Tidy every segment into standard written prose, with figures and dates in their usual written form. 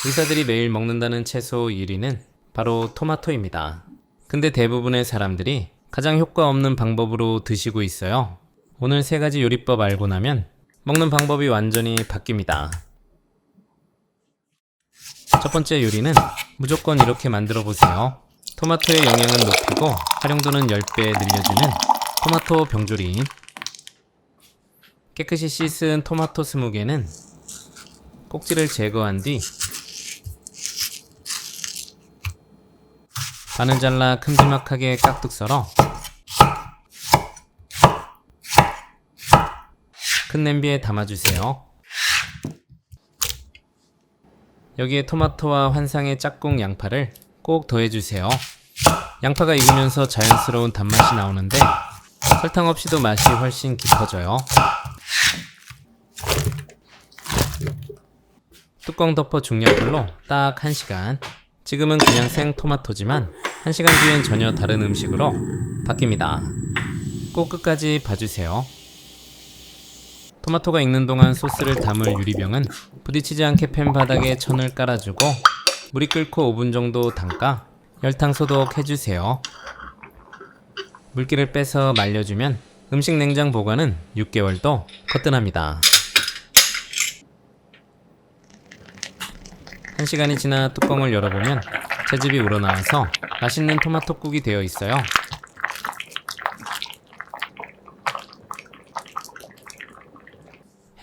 의사들이 매일 먹는다는 채소 1위는 바로 토마토입니다. 근데 대부분의 사람들이 가장 효과 없는 방법으로 드시고 있어요. 오늘 3가지 요리법 알고 나면 먹는 방법이 완전히 바뀝니다. 첫 번째 요리는 무조건 이렇게 만들어 보세요. 토마토의 영양은 높이고 활용도는 10배 늘려주는 토마토 병조림. 깨끗이 씻은 토마토 20개는 꼭지를 제거한 뒤 반을 잘라 큼지막하게 깍둑 썰어 큰 냄비에 담아주세요. 여기에 토마토와 환상의 짝꿍 양파를 꼭 더해주세요. 양파가 익으면서 자연스러운 단맛이 나오는데 설탕 없이도 맛이 훨씬 깊어져요. 뚜껑 덮어 중약불로 딱 1시간. 지금은 그냥 생 토마토지만 1시간 뒤엔 전혀 다른 음식으로 바뀝니다. 꼭 끝까지 봐주세요. 토마토가 익는 동안 소스를 담을 유리병은 부딪히지 않게 팬 바닥에 천을 깔아주고 물이 끓고 5분 정도 담가 열탕 소독해주세요. 물기를 빼서 말려주면 음식 냉장 보관은 6개월도 거뜬합니다. 1시간이 지나 뚜껑을 열어보면 채즙이 우러나와서 맛있는 토마토국이 되어 있어요.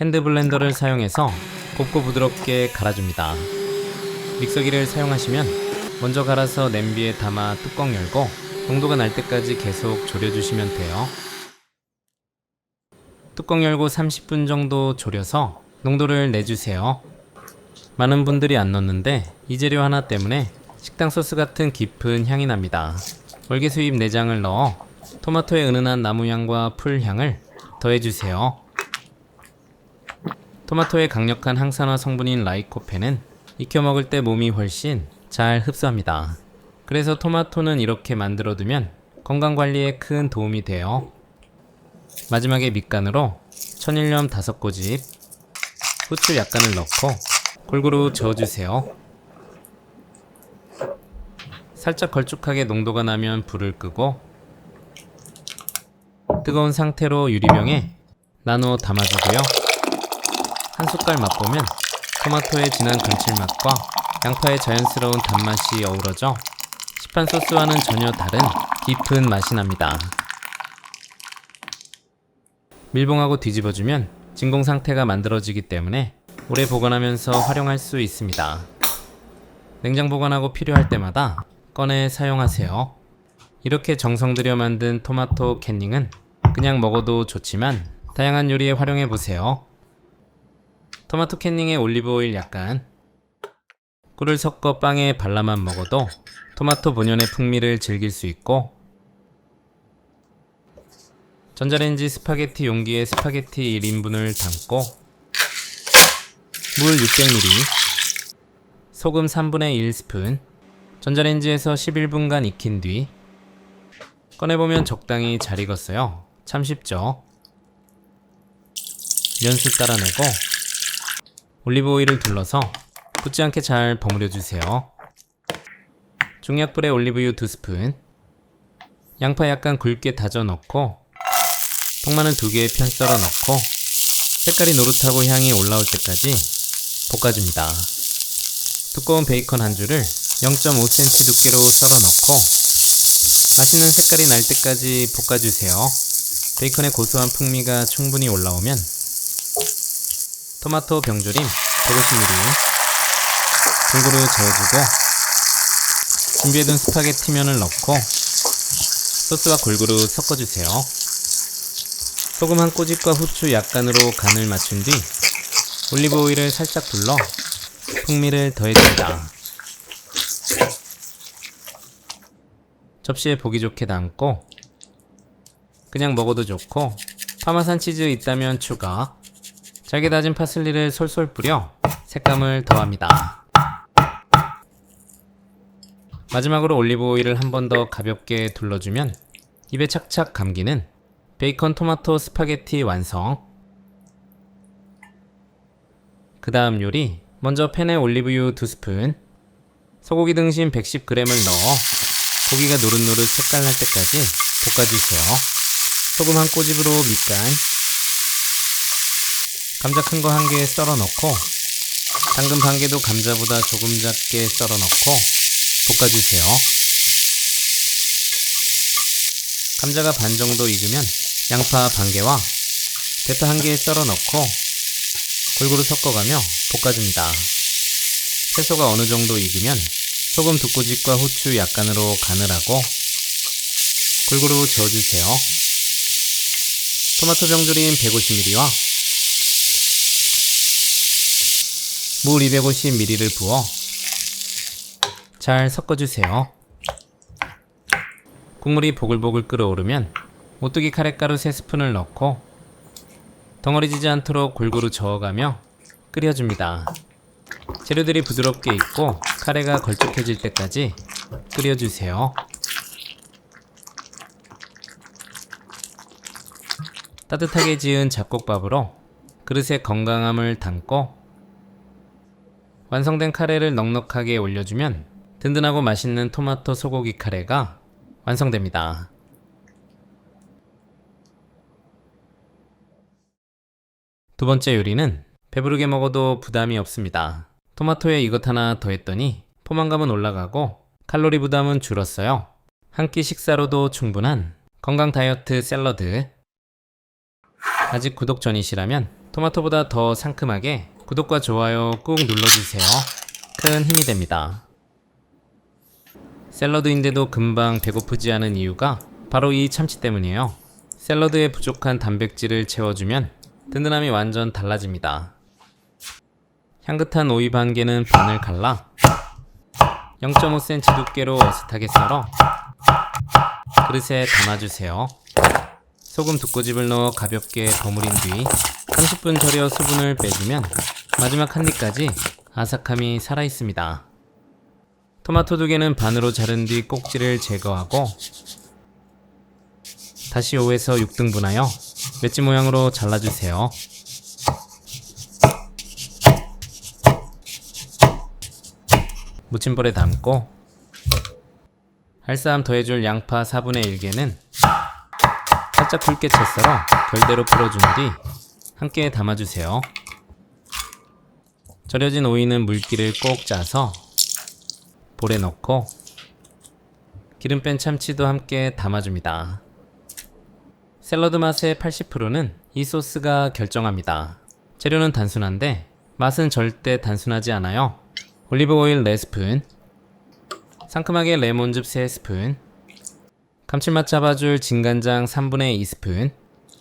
핸드블렌더를 사용해서 곱고 부드럽게 갈아줍니다. 믹서기를 사용하시면 먼저 갈아서 냄비에 담아 뚜껑 열고 농도가 날 때까지 계속 졸여주시면 돼요. 뚜껑 열고 30분 정도 졸여서 농도를 내주세요. 많은 분들이 안 넣는데 이 재료 하나 때문에 식당 소스 같은 깊은 향이 납니다. 월계수잎 4장을 넣어 토마토의 은은한 나무향과 풀향을 더해주세요. 토마토의 강력한 항산화 성분인 라이코펜은 익혀 먹을 때 몸이 훨씬 잘 흡수합니다. 그래서 토마토는 이렇게 만들어두면 건강관리에 큰 도움이 돼요. 마지막에 밑간으로 천일염 5꼬집, 후추 약간을 넣고 골고루 저어주세요. 살짝 걸쭉하게 농도가 나면 불을 끄고 뜨거운 상태로 유리병에 나누어 담아주고요. 한 숟갈 맛보면 토마토의 진한 감칠맛과 양파의 자연스러운 단맛이 어우러져 시판 소스와는 전혀 다른 깊은 맛이 납니다. 밀봉하고 뒤집어주면 진공 상태가 만들어지기 때문에 오래 보관하면서 활용할 수 있습니다. 냉장 보관하고 필요할 때마다 꺼내 사용하세요. 이렇게 정성 들여 만든 토마토 캔닝은 그냥 먹어도 좋지만 다양한 요리에 활용해 보세요. 토마토 캔닝에 올리브오일 약간, 꿀을 섞어 빵에 발라만 먹어도 토마토 본연의 풍미를 즐길 수 있고, 전자레인지 스파게티 용기에 스파게티 1인분을 담고 물 600ml, 소금 3분의 1스푼, 전자레인지에서 11분간 익힌 뒤 꺼내보면 적당히 잘 익었어요. 참 쉽죠? 면수 따라내고 올리브오일을 둘러서 붙지 않게 잘 버무려주세요. 중약불에 올리브유 2스푼, 양파 약간 굵게 다져 넣고 통마늘 2개 편 썰어 넣고 색깔이 노릇하고 향이 올라올 때까지 볶아줍니다. 두꺼운 베이컨 한 줄을 0.5cm 두께로 썰어 넣고 맛있는 색깔이 날 때까지 볶아주세요. 베이컨의 고소한 풍미가 충분히 올라오면 토마토 병조림 150ml 골고루 저어주고 준비해둔 스파게티면을 넣고 소스와 골고루 섞어주세요. 소금 한 꼬집과 후추 약간으로 간을 맞춘 뒤 올리브 오일을 살짝 둘러 풍미를 더해줍니다. 접시에 보기 좋게 담고 그냥 먹어도 좋고 파마산 치즈 있다면 추가, 잘게 다진 파슬리를 솔솔 뿌려 색감을 더합니다. 마지막으로 올리브 오일을 한 번 더 가볍게 둘러주면 입에 착착 감기는 베이컨 토마토 스파게티 완성. 그 다음 요리 먼저 팬에 올리브유 2스푼, 소고기 등심 110g을 넣어 고기가 노릇노릇 색깔 날 때까지 볶아주세요. 소금 한 꼬집으로 밑간, 감자 큰 거 1개 썰어 넣고 당근 반 개도 감자보다 조금 작게 썰어 넣고 볶아주세요. 감자가 반 정도 익으면 양파 반 개와 대파 1개 썰어 넣고 골고루 섞어가며 볶아줍니다. 채소가 어느 정도 익으면 소금 2꼬집과 후추 약간으로 간을 하고 골고루 저어주세요. 토마토 정조림 150ml와 물 250ml를 부어 잘 섞어주세요. 국물이 보글보글 끓어오르면 오뚜기 카레가루 3스푼을 넣고 덩어리지지 않도록 골고루 저어가며 끓여줍니다. 재료들이 부드럽게 익고 카레가 걸쭉해질 때까지 끓여주세요. 따뜻하게 지은 잡곡밥으로 그릇에 건강함을 담고 완성된 카레를 넉넉하게 올려주면 든든하고 맛있는 토마토 소고기 카레가 완성됩니다. 두 번째 요리는 배부르게 먹어도 부담이 없습니다. 토마토에 이것 하나 더했더니 포만감은 올라가고 칼로리 부담은 줄었어요. 한 끼 식사로도 충분한 건강 다이어트 샐러드. 아직 구독 전이시라면 토마토보다 더 상큼하게 구독과 좋아요 꾹 눌러주세요. 큰 힘이 됩니다. 샐러드인데도 금방 배고프지 않은 이유가 바로 이 참치 때문이에요. 샐러드에 부족한 단백질을 채워주면 든든함이 완전 달라집니다. 향긋한 오이 반 개는 반을 갈라 0.5cm 두께로 어슷하게 썰어 그릇에 담아주세요. 소금 2꼬집을 넣어 가볍게 버무린 뒤 30분 절여 수분을 빼주면 마지막 한 입까지 아삭함이 살아있습니다. 토마토 2개는 반으로 자른 뒤 꼭지를 제거하고 다시 5에서 6등분하여 맷집 모양으로 잘라주세요. 무침볼에 담고 알싸함 더해줄 양파 4분의 1개는 살짝 굵게 채 썰어 결대로 풀어준 뒤 함께 담아주세요. 절여진 오이는 물기를 꼭 짜서 볼에 넣고 기름 뺀 참치도 함께 담아줍니다. 샐러드 맛의 80%는 이 소스가 결정합니다. 재료는 단순한데 맛은 절대 단순하지 않아요. 올리브 오일 4스푼, 상큼하게 레몬즙 3스푼, 감칠맛 잡아줄 진간장 3분의 2스푼,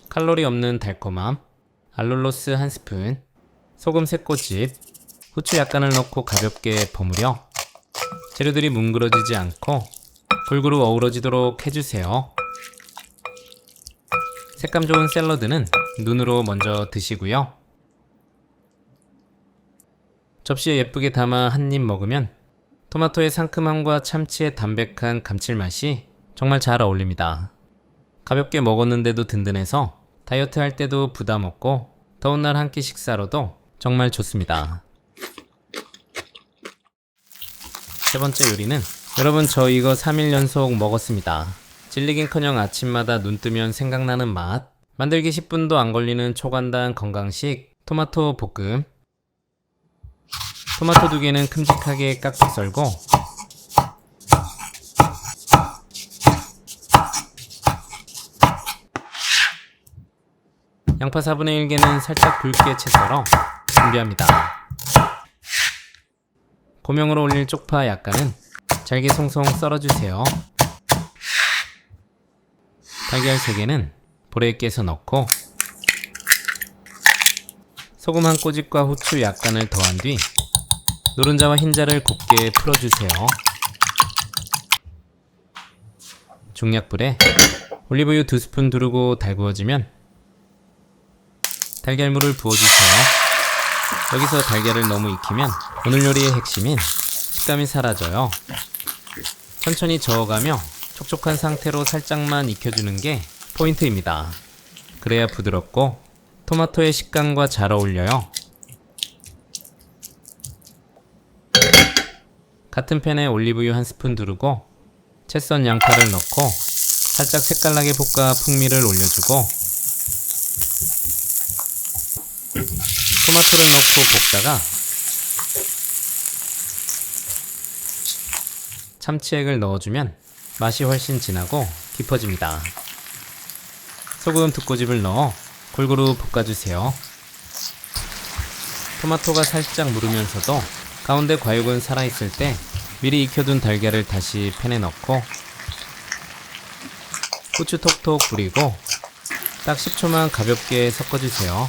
칼로리 없는 달콤함, 알룰로스 1스푼, 소금 3꼬집, 후추 약간을 넣고 가볍게 버무려 재료들이 뭉그러지지 않고 골고루 어우러지도록 해주세요. 색감 좋은 샐러드는 눈으로 먼저 드시고요. 접시에 예쁘게 담아 한 입 먹으면 토마토의 상큼함과 참치의 담백한 감칠맛이 정말 잘 어울립니다. 가볍게 먹었는데도 든든해서 다이어트 할 때도 부담 없고 더운 날 한 끼 식사로도 정말 좋습니다. 세 번째 요리는 여러분 저 이거 3일 연속 먹었습니다. 질리긴커녕 아침마다 눈 뜨면 생각나는 맛, 만들기 10분도 안 걸리는 초간단 건강식 토마토 볶음. 토마토 2개는 큼직하게 깍둑 썰고 양파 4분의 1개는 살짝 굵게 채 썰어 준비합니다. 고명으로 올릴 쪽파 약간은 잘게 송송 썰어주세요. 달걀 3개는 볼에 깨서 넣고 소금 한 꼬집과 후추 약간을 더한 뒤 노른자와 흰자를 곱게 풀어주세요. 중약불에 올리브유 2스푼 두르고 달구어지면 달걀물을 부어주세요. 여기서 달걀을 너무 익히면 오늘 요리의 핵심인 식감이 사라져요. 천천히 저어가며 촉촉한 상태로 살짝만 익혀주는 게 포인트입니다. 그래야 부드럽고 토마토의 식감과 잘 어울려요. 같은 팬에 올리브유 한 스푼 두르고 채 썬 양파를 넣고 살짝 색깔나게 볶아 풍미를 올려주고 토마토를 넣고 볶다가 참치액을 넣어주면 맛이 훨씬 진하고 깊어집니다. 소금 2꼬집을 넣어 골고루 볶아주세요. 토마토가 살짝 무르면서도 가운데 과육은 살아있을 때 미리 익혀둔 달걀을 다시 팬에 넣고 후추 톡톡 뿌리고 딱 10초만 가볍게 섞어주세요.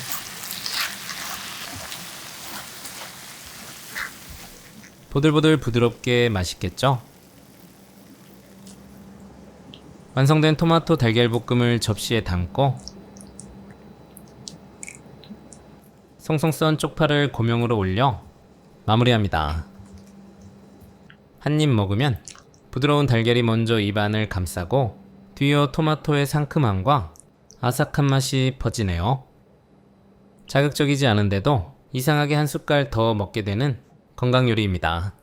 보들보들 부드럽게 맛있겠죠? 완성된 토마토 달걀볶음을 접시에 담고 송송 썬 쪽파를 고명으로 올려 마무리합니다. 한 입 먹으면 부드러운 달걀이 먼저 입안을 감싸고 뒤이어 토마토의 상큼함과 아삭한 맛이 퍼지네요. 자극적이지 않은데도 이상하게 한 숟갈 더 먹게 되는 건강 요리입니다.